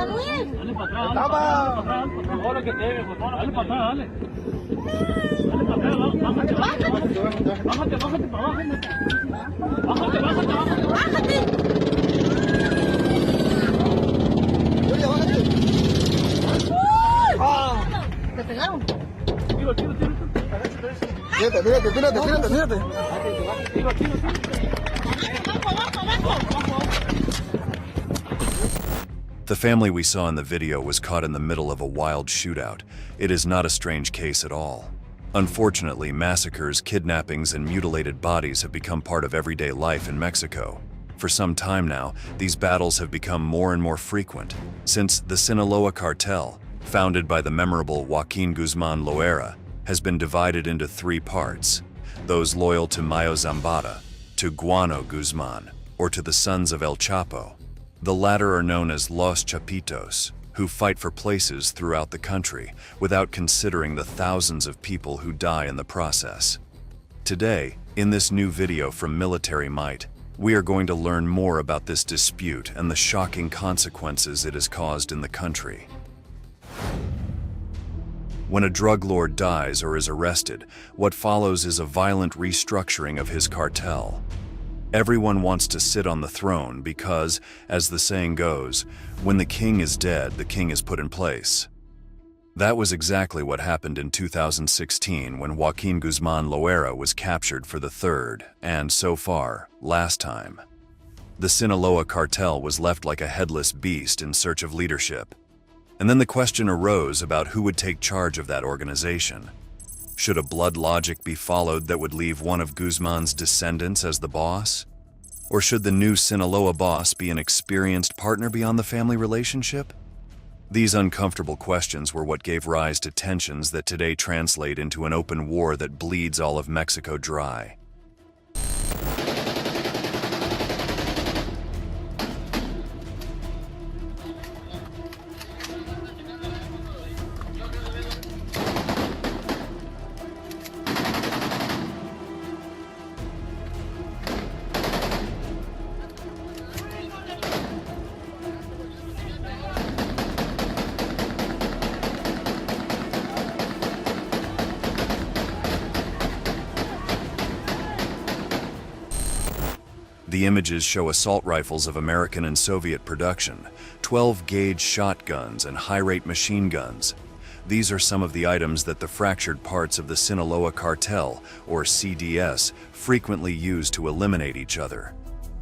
Luis. Dale para atrás, dale para atrás, ahora que te dale para atrás, dale. Dale para atrás, bájate, bájate para abajo. Bájate. ¿Te pegaron? Tiro. Tírate. The family we saw in the video was caught in the middle of a wild shootout. It is not a strange case at all. Unfortunately, massacres, kidnappings, and mutilated bodies have become part of everyday life in Mexico. For some time now, these battles have become more and more frequent, since the Sinaloa cartel, founded by the memorable Joaquin Guzman Loera, has been divided into three parts: those loyal to Mayo Zambada, to Guano Guzman, or to the sons of El Chapo. The latter are known as Los Chapitos, who fight for places throughout the country without considering the thousands of people who die in the process. Today, in this new video from Military Might, we are going to learn more about this dispute and the shocking consequences it has caused in the country. When a drug lord dies or is arrested, what follows is a violent restructuring of his cartel. Everyone wants to sit on the throne because, as the saying goes, when the king is dead, the king is put in place. That was exactly what happened in 2016 when Joaquin Guzman Loera was captured for the third, and so far, last time. The Sinaloa cartel was left like a headless beast in search of leadership. And then the question arose about who would take charge of that organization. Should a blood logic be followed that would leave one of Guzman's descendants as the boss? Or should the new Sinaloa boss be an experienced partner beyond the family relationship? These uncomfortable questions were what gave rise to tensions that today translate into an open war that bleeds all of Mexico dry. The images show assault rifles of American and Soviet production, 12-gauge shotguns, and high-rate machine guns. These are some of the items that the fractured parts of the Sinaloa cartel, or CDS, frequently use to eliminate each other.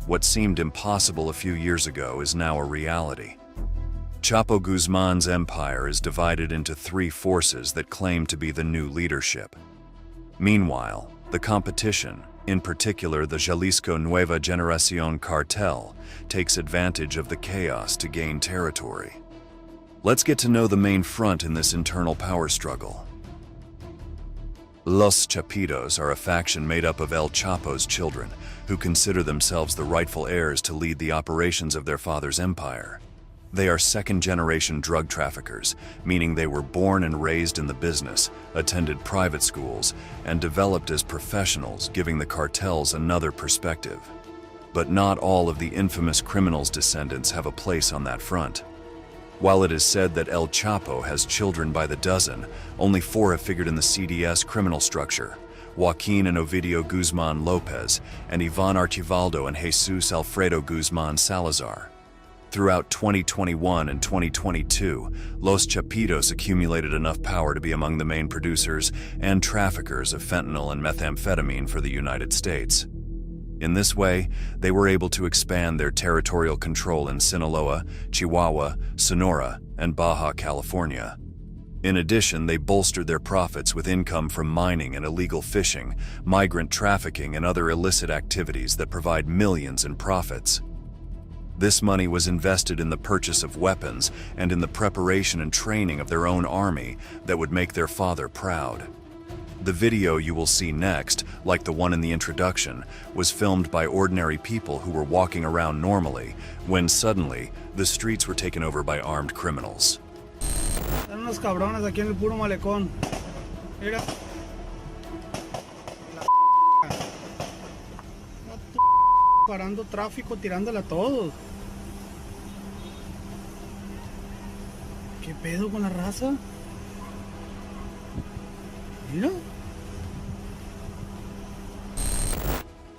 What seemed impossible a few years ago is now a reality. Chapo Guzman's empire is divided into three forces that claim to be the new leadership. Meanwhile, the competition, in particular the Jalisco Nueva Generación cartel, takes advantage of the chaos to gain territory. Let's get to know the main front in this internal power struggle. Los Chapitos are a faction made up of El Chapo's children, who consider themselves the rightful heirs to lead the operations of their father's empire. They are second-generation drug traffickers, meaning they were born and raised in the business, attended private schools, and developed as professionals, giving the cartels another perspective. But not all of the infamous criminals' descendants have a place on that front. While it is said that El Chapo has children by the dozen, only 4 have figured in the CDS criminal structure: Joaquin and Ovidio Guzman Lopez, and Ivan Archivaldo and Jesus Alfredo Guzman Salazar. Throughout 2021 and 2022, Los Chapitos accumulated enough power to be among the main producers and traffickers of fentanyl and methamphetamine for the United States. In this way, they were able to expand their territorial control in Sinaloa, Chihuahua, Sonora, and Baja California. In addition, they bolstered their profits with income from mining and illegal fishing, migrant trafficking, and other illicit activities that provide millions in profits. This money was invested in the purchase of weapons and in the preparation and training of their own army that would make their father proud. The video you will see next, like the one in the introduction, was filmed by ordinary people who were walking around normally, when suddenly, the streets were taken over by armed criminals. Están unos cabrones aquí en el puro malecón. Mira. Parando tráfico, tirándole a todos. ¿Qué pedo con la raza? Mira.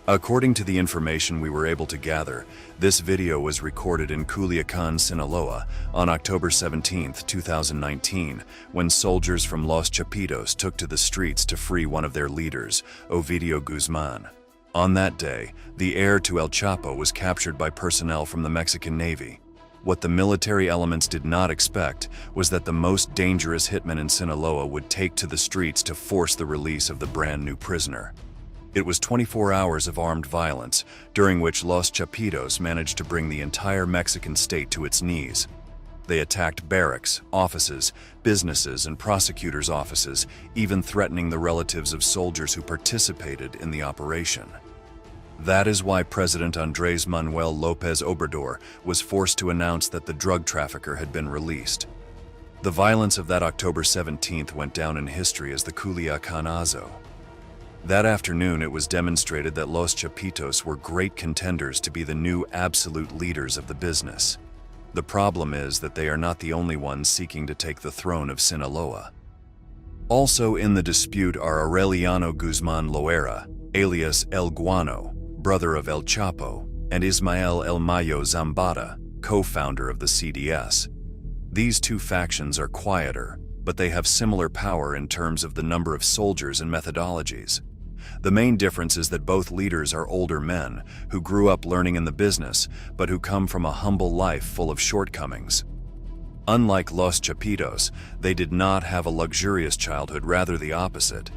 According to the information we were able to gather, this video was recorded in Culiacan, Sinaloa on October 17, 2019, when soldiers from Los Chapitos took to the streets to free one of their leaders, Ovidio Guzmán. On that day, the heir to El Chapo was captured by personnel from the Mexican Navy. What the military elements did not expect was that the most dangerous hitman in Sinaloa would take to the streets to force the release of the brand new prisoner. It was 24 hours of armed violence, during which Los Chapitos managed to bring the entire Mexican state to its knees. They attacked barracks, offices, businesses, and prosecutors' offices, even threatening the relatives of soldiers who participated in the operation. That is why President Andrés Manuel López Obrador was forced to announce that the drug trafficker had been released. The violence of that October 17th went down in history as the Culiacanazo. That afternoon, it was demonstrated that Los Chapitos were great contenders to be the new absolute leaders of the business. The problem is that they are not the only ones seeking to take the throne of Sinaloa. Also in the dispute are Aureliano Guzmán Loera, alias El Guano, brother of El Chapo, and Ismael El Mayo Zambada, co-founder of the CDS. These two factions are quieter, but they have similar power in terms of the number of soldiers and methodologies. The main difference is that both leaders are older men who grew up learning in the business, but who come from a humble life full of shortcomings. Unlike Los Chapitos, they did not have a luxurious childhood, rather the opposite.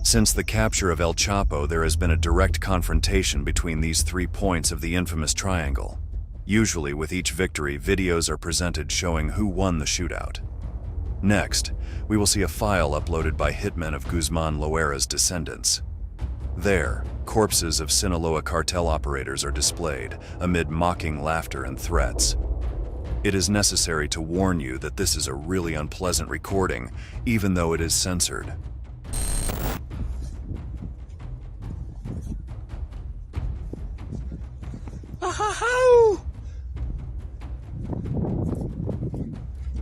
Since the capture of El Chapo, there has been a direct confrontation between these 3 points of the infamous triangle. Usually, with each victory, videos are presented showing who won the shootout. Next, we will see a file uploaded by hitmen of Guzmán Loera's descendants. There, corpses of Sinaloa cartel operators are displayed, amid mocking laughter and threats. It is necessary to warn you that this is a really unpleasant recording, even though it is censored.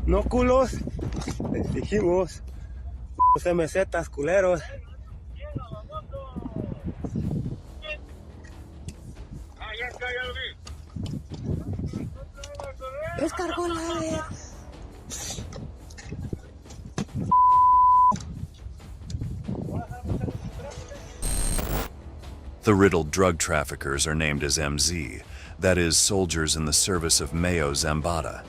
No culos, les dijimos, los MZs culeros. Descargó la red. The riddled drug traffickers are named as MZ, that is, soldiers in the service of Mayo Zambada.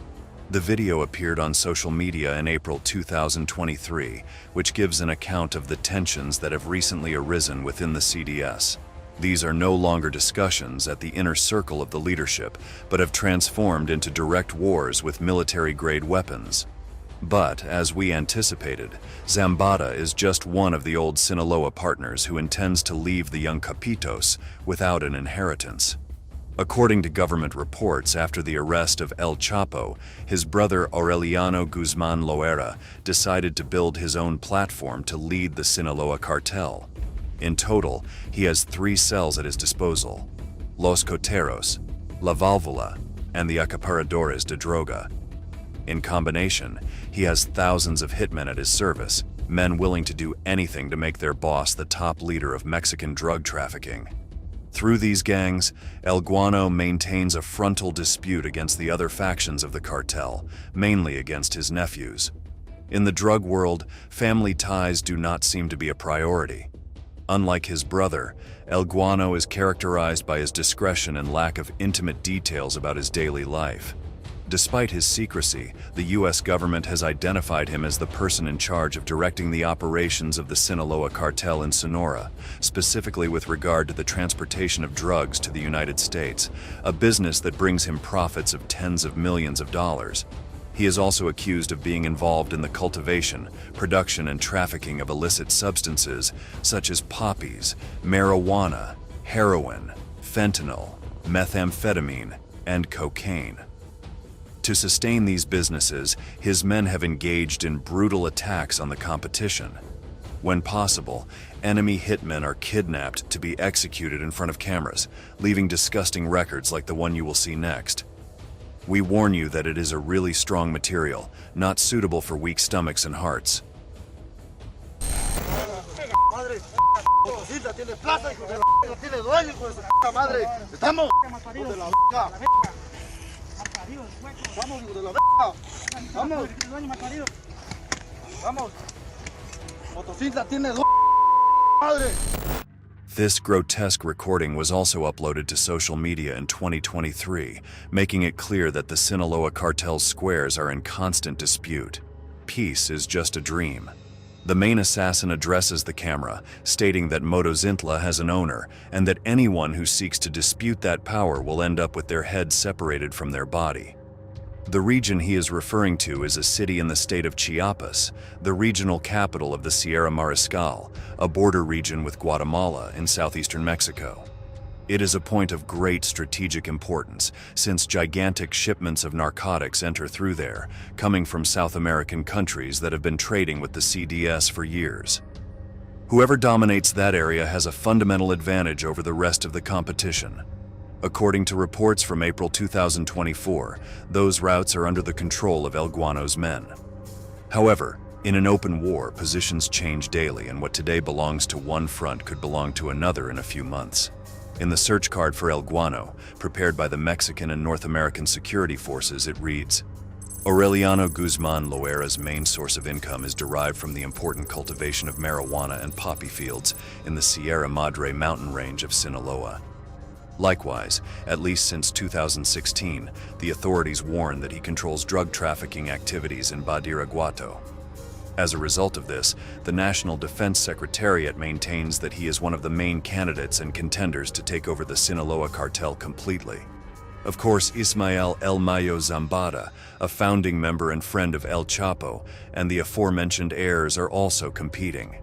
The video appeared on social media in April 2023, which gives an account of the tensions that have recently arisen within the CDS. These are no longer discussions at the inner circle of the leadership, but have transformed into direct wars with military-grade weapons. But, as we anticipated, Zambada is just one of the old Sinaloa partners who intends to leave the young Chapitos without an inheritance. According to government reports, after the arrest of El Chapo, his brother Aureliano Guzmán Loera decided to build his own platform to lead the Sinaloa cartel. In total, he has 3 cells at his disposal: Los Coteros, La Válvula, and the Acaparadores de Droga. In combination, he has thousands of hitmen at his service, men willing to do anything to make their boss the top leader of Mexican drug trafficking. Through these gangs, El Guano maintains a frontal dispute against the other factions of the cartel, mainly against his nephews. In the drug world, family ties do not seem to be a priority. Unlike his brother, El Guano is characterized by his discretion and lack of intimate details about his daily life. Despite his secrecy, the U.S. government has identified him as the person in charge of directing the operations of the Sinaloa cartel in Sonora, specifically with regard to the transportation of drugs to the United States, a business that brings him profits of tens of millions of dollars. He is also accused of being involved in the cultivation, production, and trafficking of illicit substances such as poppies, marijuana, heroin, fentanyl, methamphetamine, and cocaine. To sustain these businesses, his men have engaged in brutal attacks on the competition. When possible, enemy hitmen are kidnapped to be executed in front of cameras, leaving disgusting records like the one you will see next. We warn you that it is a really strong material, not suitable for weak stomachs and hearts. Madre, Potosita tiene plaza, hijo de la tiene dueño, hijo de su madre. Estamos, hijo de la vamos, hijo de la vamos, vamos. Potosita tiene dueño, madre. This grotesque recording was also uploaded to social media in 2023, making it clear that the Sinaloa cartel's squares are in constant dispute. Peace is just a dream. The main assassin addresses the camera, stating that Motozintla has an owner and that anyone who seeks to dispute that power will end up with their head separated from their body. The region he is referring to is a city in the state of Chiapas, the regional capital of the Sierra Mariscal, a border region with Guatemala in southeastern Mexico. It is a point of great strategic importance since gigantic shipments of narcotics enter through there, coming from South American countries that have been trading with the CDS for years. Whoever dominates that area has a fundamental advantage over the rest of the competition. According to reports from April 2024, those routes are under the control of El Guano's men. However, in an open war, positions change daily, and what today belongs to one front could belong to another in a few months. In the search card for El Guano, prepared by the Mexican and North American security forces, it reads, Aureliano Guzmán Loera's main source of income is derived from the important cultivation of marijuana and poppy fields in the Sierra Madre mountain range of Sinaloa. Likewise, at least since 2016, the authorities warn that he controls drug trafficking activities in Badiraguato. As a result of this, the National Defense Secretariat maintains that he is one of the main candidates and contenders to take over the Sinaloa cartel completely. Of course, Ismael El Mayo Zambada, a founding member and friend of El Chapo, and the aforementioned heirs are also competing.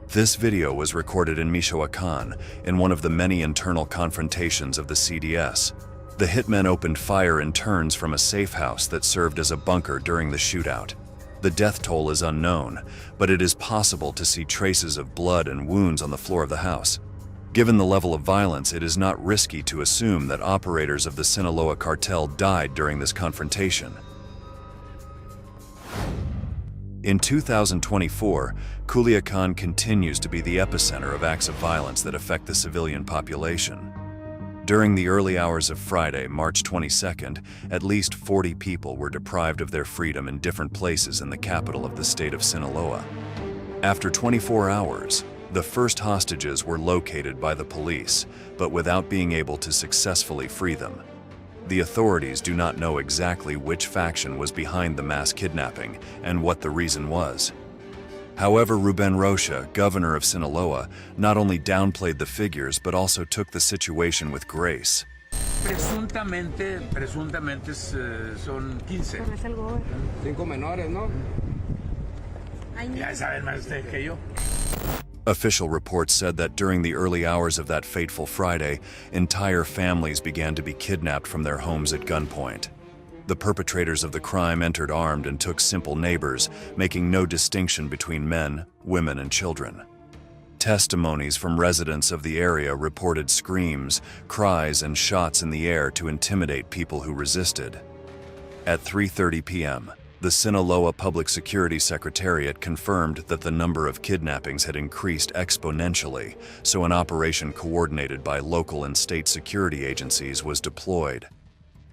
This video was recorded in Michoacán in one of the many internal confrontations of the CDS. The hitmen opened fire in turns from a safe house that served as a bunker during the shootout. The death toll is unknown, but it is possible to see traces of blood and wounds on the floor of the house. Given the level of violence, it is not risky to assume that operators of the Sinaloa cartel died during this confrontation. In 2024, Culiacán continues to be the epicenter of acts of violence that affect the civilian population. During the early hours of Friday, March 22nd, at least 40 people were deprived of their freedom in different places in the capital of the state of Sinaloa. After 24 hours, the first hostages were located by the police, but without being able to successfully free them. The authorities do not know exactly which faction was behind the mass kidnapping and what the reason was. However, Ruben Rocha, governor of Sinaloa, not only downplayed the figures but also took the situation with grace. Presuntamente son 15. 5 menores, ¿no? Ya saben más ustedes que yo. Official reports said that during the early hours of that fateful Friday, entire families began to be kidnapped from their homes at gunpoint. The perpetrators of the crime entered armed and took simple neighbors, making no distinction between men, women, and children. Testimonies from residents of the area reported screams, cries, and shots in the air to intimidate people who resisted. At 3:30 p.m., the Sinaloa Public Security Secretariat confirmed that the number of kidnappings had increased exponentially, so an operation coordinated by local and state security agencies was deployed.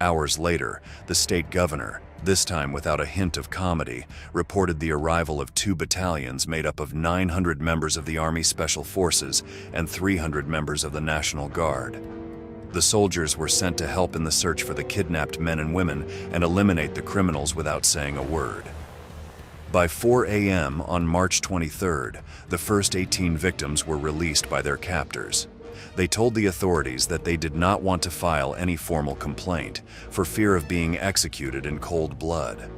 Hours later, the state governor, this time without a hint of comedy, reported the arrival of 2 battalions made up of 900 members of the Army Special Forces and 300 members of the National Guard. The soldiers were sent to help in the search for the kidnapped men and women and eliminate the criminals without saying a word. By 4 a.m. on March 23rd, the first 18 victims were released by their captors. They told the authorities that they did not want to file any formal complaint for fear of being executed in cold blood.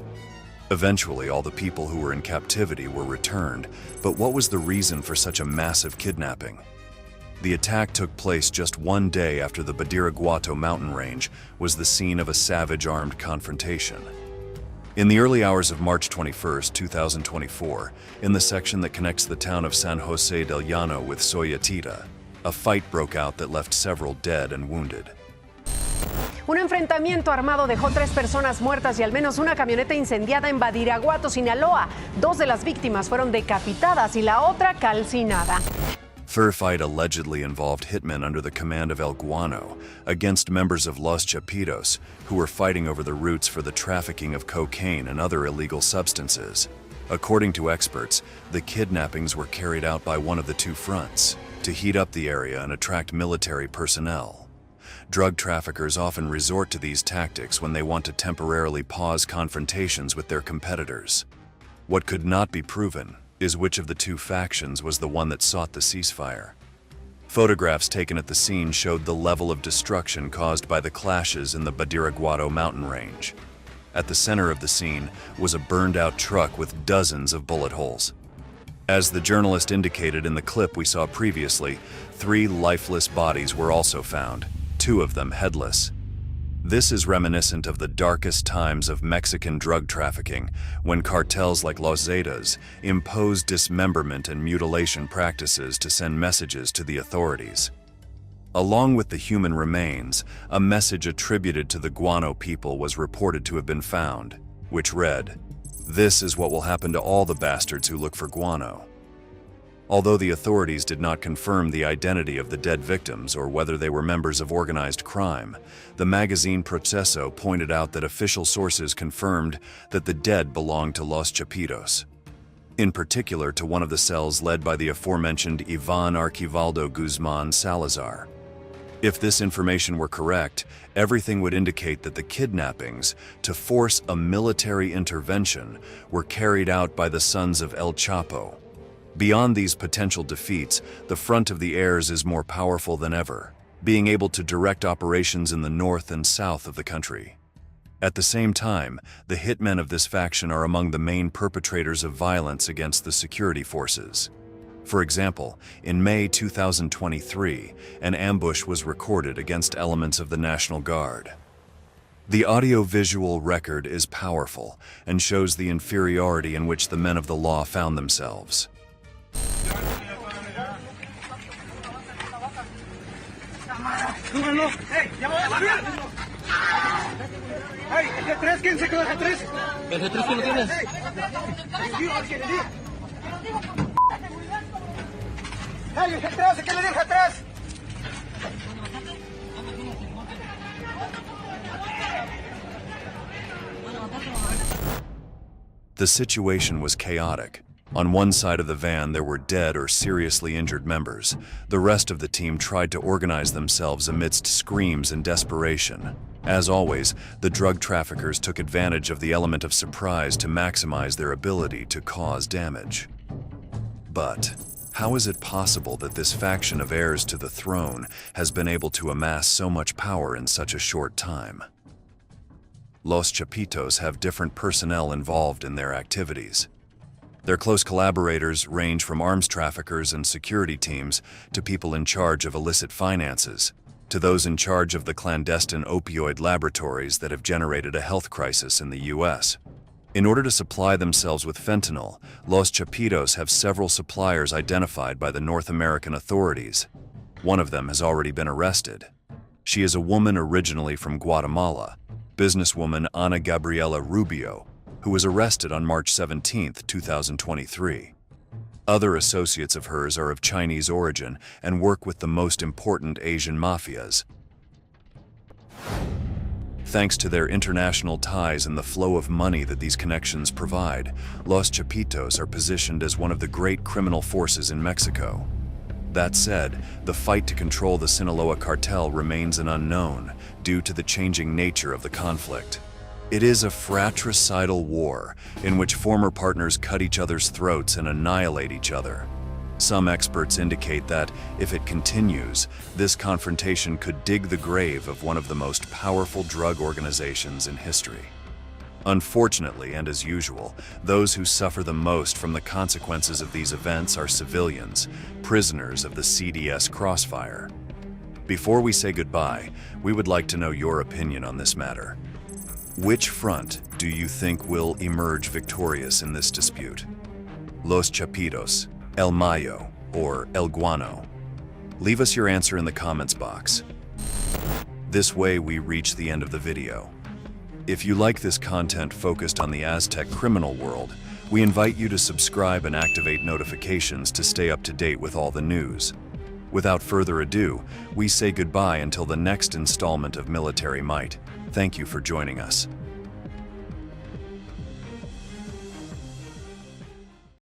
Eventually, all the people who were in captivity were returned, but what was the reason for such a massive kidnapping? The attack took place just one day after the Badiraguato mountain range was the scene of a savage armed confrontation. In the early hours of March 21, 2024, in the section that connects the town of San Jose del Llano with Soyatita, a fight broke out that left several dead and wounded. Un enfrentamiento armado dejó 3 personas muertas y al menos una camioneta incendiada en Badiraguato, Sinaloa. 2 de las víctimas fueron decapitadas y la otra calcinada. Fur fight allegedly involved hitmen under the command of El Guano against members of Los Chapitos who were fighting over the routes for the trafficking of cocaine and other illegal substances. According to experts, the kidnappings were carried out by one of the 2 fronts to heat up the area and attract military personnel. Drug traffickers often resort to these tactics when they want to temporarily pause confrontations with their competitors. What could not be proven is which of the 2 factions was the one that sought the ceasefire. Photographs taken at the scene showed the level of destruction caused by the clashes in the Badiraguato mountain range. At the center of the scene was a burned-out truck with dozens of bullet holes. As the journalist indicated in the clip we saw previously, 3 lifeless bodies were also found, 2 of them headless. This is reminiscent of the darkest times of Mexican drug trafficking, when cartels like Los Zetas imposed dismemberment and mutilation practices to send messages to the authorities. Along with the human remains, a message attributed to the Guano people was reported to have been found, which read, "This is what will happen to all the bastards who look for guano." Although the authorities did not confirm the identity of the dead victims or whether they were members of organized crime, the magazine Proceso pointed out that official sources confirmed that the dead belonged to Los Chapitos, in particular to one of the cells led by the aforementioned Ivan Archivaldo Guzmán Salazar. If this information were correct, everything would indicate that the kidnappings, to force a military intervention, were carried out by the sons of El Chapo. Beyond these potential defeats, the front of the heirs is more powerful than ever, being able to direct operations in the north and south of the country. At the same time, the hitmen of this faction are among the main perpetrators of violence against the security forces. For example, in May 2023, an ambush was recorded against elements of the National Guard. The audio-visual record is powerful and shows the inferiority in which the men of the law found themselves. The situation was chaotic. On one side of the van, there were dead or seriously injured members. The rest of the team tried to organize themselves amidst screams and desperation. As always, the drug traffickers took advantage of the element of surprise to maximize their ability to cause damage. But how is it possible that this faction of heirs to the throne has been able to amass so much power in such a short time? Los Chapitos have different personnel involved in their activities. Their close collaborators range from arms traffickers and security teams to people in charge of illicit finances, to those in charge of the clandestine opioid laboratories that have generated a health crisis in the U.S. In order to supply themselves with fentanyl, Los Chapitos have several suppliers identified by the North American authorities. One of them has already been arrested. She is a woman originally from Guatemala, businesswoman Ana Gabriela Rubio, who was arrested on March 17, 2023. Other associates of hers are of Chinese origin and work with the most important Asian mafias. Thanks to their international ties and the flow of money that these connections provide, Los Chapitos are positioned as one of the great criminal forces in Mexico. That said, the fight to control the Sinaloa cartel remains an unknown due to the changing nature of the conflict. It is a fratricidal war in which former partners cut each other's throats and annihilate each other. Some experts indicate that, if it continues, this confrontation could dig the grave of one of the most powerful drug organizations in history. Unfortunately, and as usual, those who suffer the most from the consequences of these events are civilians, prisoners of the CDS crossfire. Before we say goodbye, we would like to know your opinion on this matter. Which front do you think will emerge victorious in this dispute? Los Chapitos, El Mayo, or El Guano? Leave us your answer in the comments box. This way we reach the end of the video. If you like this content focused on the Aztec criminal world, we invite you to subscribe and activate notifications to stay up to date with all the news. Without further ado, we say goodbye until the next installment of Military Might. Thank you for joining us.